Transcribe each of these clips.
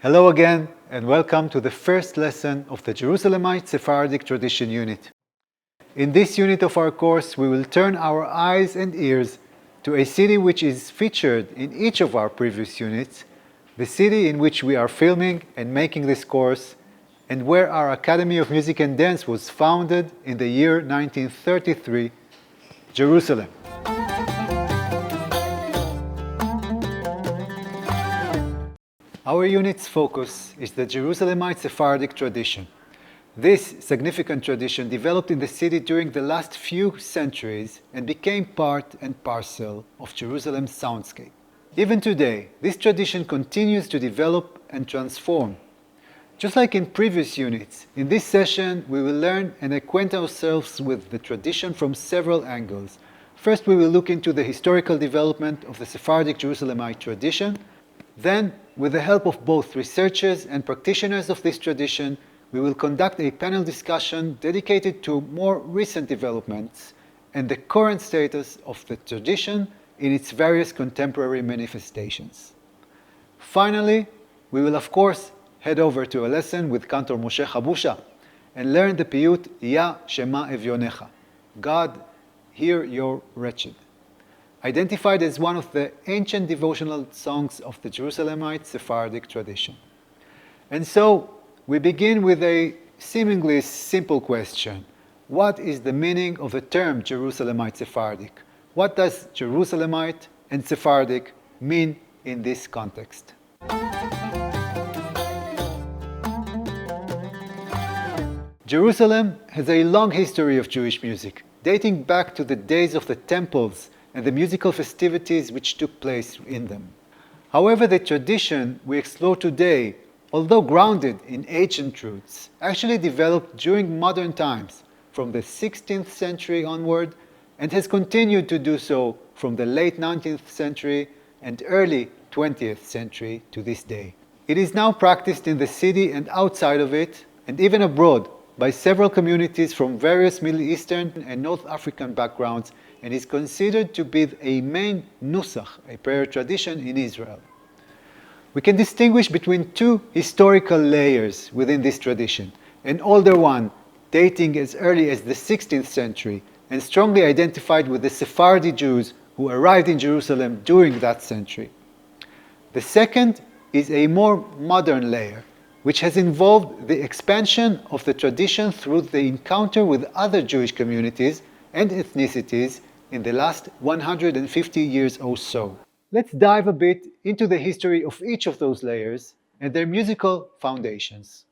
Hello again, and welcome to the first lesson of the Jerusalemite Sephardic Tradition Unit. In this unit of our course, we will turn our eyes and ears to a city which is featured in each of our previous units, the city in which we are filming and making this course, and where our Academy of Music and Dance was founded in the year 1933, Jerusalem. Our unit's focus is the Jerusalemite Sephardic tradition. This significant tradition developed in the city during the last few centuries and became part and parcel of Jerusalem's soundscape. Even today, this tradition continues to develop and transform. Just like in previous units, in this session we will learn and acquaint ourselves with the tradition from several angles. First, we will look into the historical development of the Sephardic Jerusalemite tradition. Then, with the help of both researchers and practitioners of this tradition, we will conduct a panel discussion dedicated to more recent developments and the current status of the tradition in its various contemporary manifestations. Finally, we will of course head over to a lesson with Cantor Moshe Chabusha and learn the piyut Ya Shema Evyonecha, God, hear your wretched, identified as one of the ancient devotional songs of the Jerusalemite Sephardic tradition. And so, we begin with a seemingly simple question. What is the meaning of the term Jerusalemite Sephardic? What does Jerusalemite and Sephardic mean in this context? Jerusalem has a long history of Jewish music, dating back to the days of the temples and the musical festivities which took place in them. However, the tradition we explore today, although grounded in ancient roots, actually developed during modern times, from the 16th century onward, and has continued to do so from the late 19th century and early 20th century to this day. It is now practiced in the city and outside of it, and even abroad, by several communities from various Middle Eastern and North African backgrounds, and is considered to be a main nusach, a prayer tradition in Israel. We can distinguish between two historical layers within this tradition, an older one dating as early as the 16th century and strongly identified with the Sephardi Jews who arrived in Jerusalem during that century. The second is a more modern layer, which has involved the expansion of the tradition through the encounter with other Jewish communities and ethnicities in the last 150 years or so. Let's dive a bit into the history of each of those layers and their musical foundations.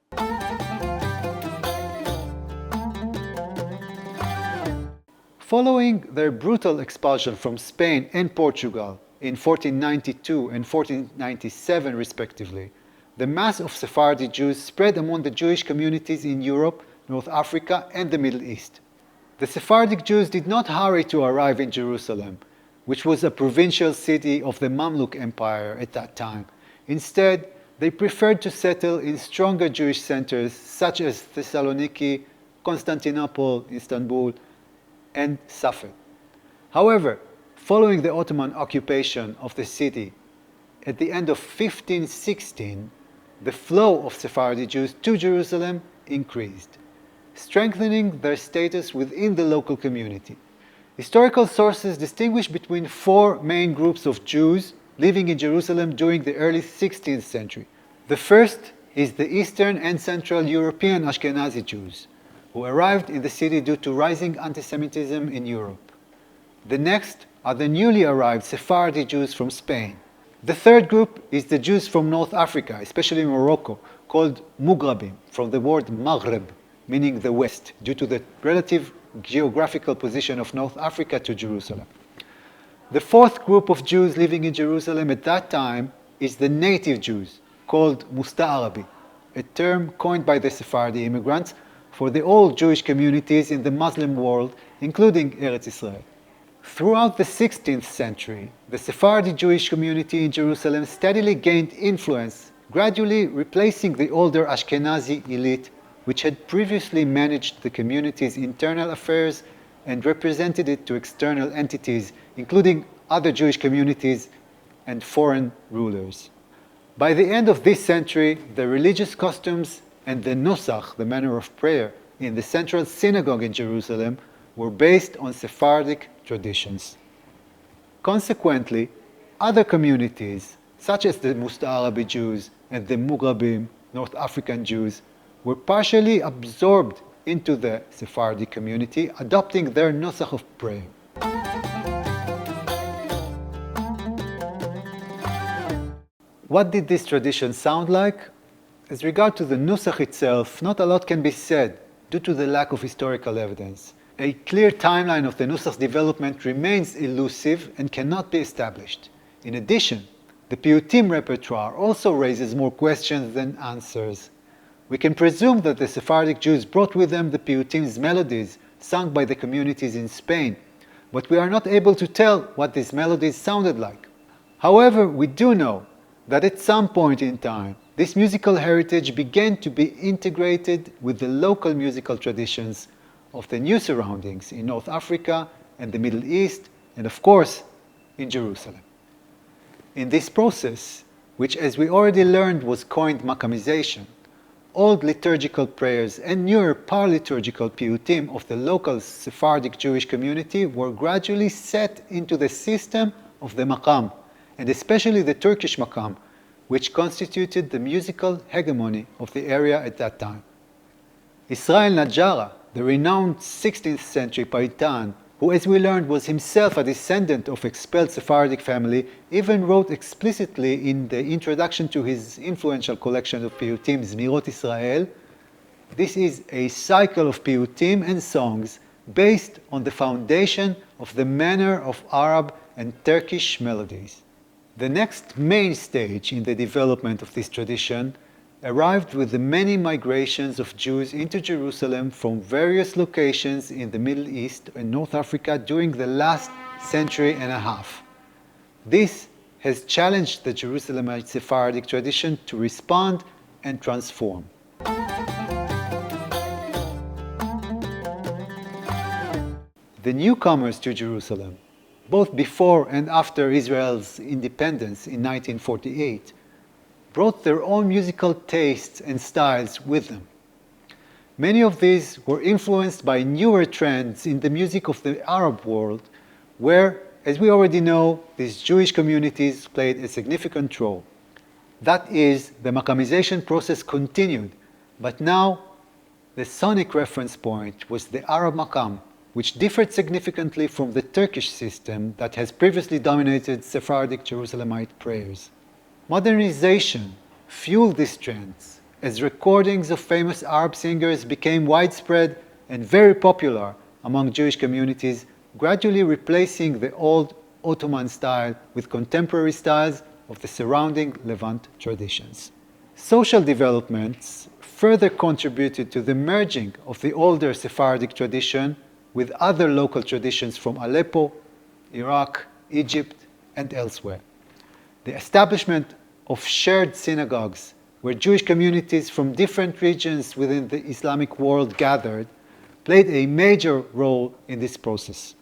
Following their brutal expulsion from Spain and Portugal in 1492 and 1497 respectively, the mass of Sephardi Jews spread among the Jewish communities in Europe, North Africa, and the Middle East. The Sephardic Jews did not hurry to arrive in Jerusalem, which was a provincial city of the Mamluk Empire at that time. Instead, they preferred to settle in stronger Jewish centers such as Thessaloniki, Constantinople, Istanbul, and Safed. However, following the Ottoman occupation of the city at the end of 1516, the flow of Sephardi Jews to Jerusalem increased, strengthening their status within the local community. Historical sources distinguish between four main groups of Jews living in Jerusalem during the early 16th century. The first is the Eastern and Central European Ashkenazi Jews, who arrived in the city due to rising anti-Semitism in Europe. The next are the newly arrived Sephardi Jews from Spain. The third group is the Jews from North Africa, especially Morocco, called Mughrabim, from the word Maghreb, meaning the West, due to the relative geographical position of North Africa to Jerusalem. The fourth group of Jews living in Jerusalem at that time is the native Jews, called Musta'arabi, a term coined by the Sephardi immigrants for the old Jewish communities in the Muslim world, including Eretz Israel. Throughout the 16th century, the Sephardi Jewish community in Jerusalem steadily gained influence, gradually replacing the older Ashkenazi elite, which had previously managed the community's internal affairs and represented it to external entities, including other Jewish communities and foreign rulers. By the end of this century, the religious customs and the nusach, the manner of prayer, in the central synagogue in Jerusalem were based on Sephardic traditions. Consequently, other communities, such as the Musta'arabi Jews and the Mughrabim, North African Jews, were partially absorbed into the Sephardic community, adopting their nusach of prayer. What did this tradition sound like? As regard to the nusach itself, not a lot can be said due to the lack of historical evidence. A clear timeline of the nusach's development remains elusive and cannot be established. In addition, the piyutim repertoire also raises more questions than answers. We can presume that the Sephardic Jews brought with them the piyutim's melodies sung by the communities in Spain, but we are not able to tell what these melodies sounded like. However, we do know that at some point in time, this musical heritage began to be integrated with the local musical traditions of the new surroundings in North Africa and the Middle East, and of course, in Jerusalem. In this process, which as we already learned was coined Makamization, old liturgical prayers and newer paraliturgical piyutim of the local Sephardic Jewish community were gradually set into the system of the Maqam, and especially the Turkish Maqam, which constituted the musical hegemony of the area at that time. Israel Najara, the renowned 16th century Paytan, who as we learned was himself a descendant of expelled Sephardic family, even wrote explicitly in the introduction to his influential collection of piyutim, Zmirot Israel, this is a cycle of piyutim and songs based on the foundation of the manner of Arab and Turkish melodies. The next main stage in the development of this tradition arrived with the many migrations of Jews into Jerusalem from various locations in the Middle East and North Africa during the last century and a half. This has challenged the Jerusalemite Sephardic tradition to respond and transform. The newcomers to Jerusalem, both before and after Israel's independence in 1948, brought their own musical tastes and styles with them. Many of these were influenced by newer trends in the music of the Arab world, where, as we already know, these Jewish communities played a significant role. That is, the Makamization process continued, but now the sonic reference point was the Arab Maqam, which differed significantly from the Turkish system that has previously dominated Sephardic Jerusalemite prayers. Modernization fueled these trends as recordings of famous Arab singers became widespread and very popular among Jewish communities, gradually replacing the old Ottoman style with contemporary styles of the surrounding Levant traditions. Social developments further contributed to the merging of the older Sephardic tradition with other local traditions from Aleppo, Iraq, Egypt, and elsewhere. The establishment of shared synagogues, where Jewish communities from different regions within the Islamic world gathered, played a major role in this process.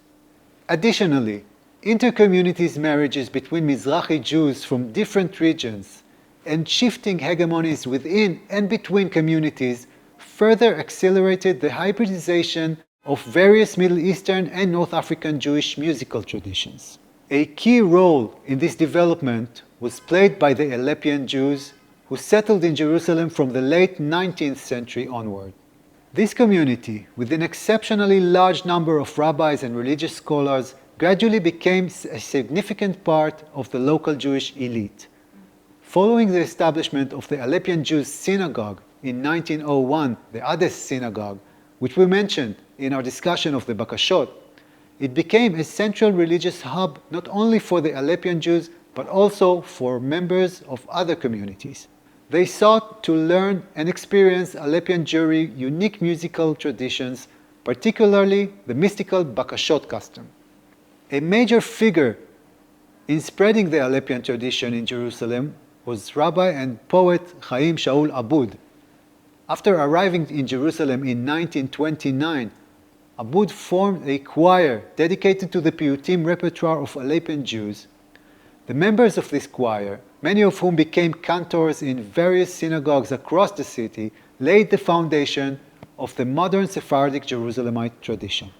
Additionally, inter-communities marriages between Mizrahi Jews from different regions and shifting hegemonies within and between communities further accelerated the hybridization of various Middle Eastern and North African Jewish musical traditions. A key role in this development was played by the Aleppian Jews who settled in Jerusalem from the late 19th century onward. This community, with an exceptionally large number of rabbis and religious scholars, gradually became a significant part of the local Jewish elite. Following the establishment of the Aleppian Jews synagogue in 1901, the Ades synagogue, which we mentioned in our discussion of the Bakashot, it became a central religious hub not only for the Aleppian Jews, but also for members of other communities. They sought to learn and experience Aleppian Jewry unique musical traditions, particularly the mystical Bakashot custom. A major figure in spreading the Aleppian tradition in Jerusalem was Rabbi and poet Chaim Shaul Abud. After arriving in Jerusalem in 1929, Abud formed a choir dedicated to the Piyutim repertoire of Aleppian Jews. The members of this choir, many of whom became cantors in various synagogues across the city, laid the foundation of the modern Sephardic Jerusalemite tradition.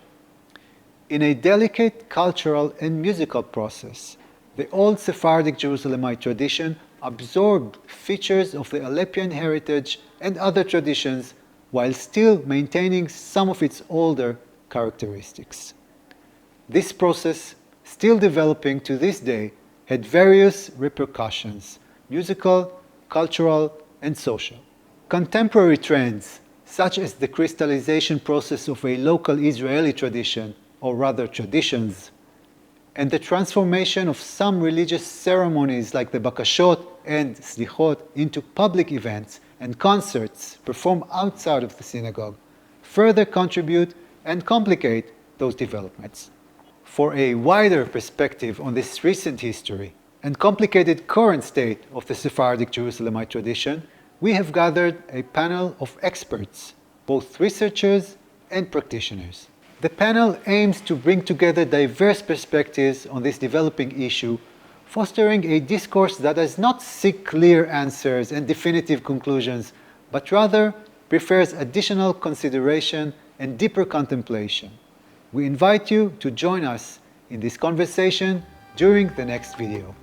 In a delicate cultural and musical process, the old Sephardic Jerusalemite tradition absorbed features of the Aleppian heritage and other traditions while still maintaining some of its older characteristics. This process, still developing to this day, had various repercussions: musical, cultural, and social. Contemporary trends, such as the crystallization process of a local Israeli tradition, or rather traditions, and the transformation of some religious ceremonies like the Bakashot and Slichot into public events and concerts performed outside of the synagogue, further contribute and complicate those developments. For a wider perspective on this recent history and complicated current state of the Sephardic Jerusalemite tradition, we have gathered a panel of experts, both researchers and practitioners. The panel aims to bring together diverse perspectives on this developing issue, fostering a discourse that does not seek clear answers and definitive conclusions, but rather prefers additional consideration and deeper contemplation. We invite you to join us in this conversation during the next video.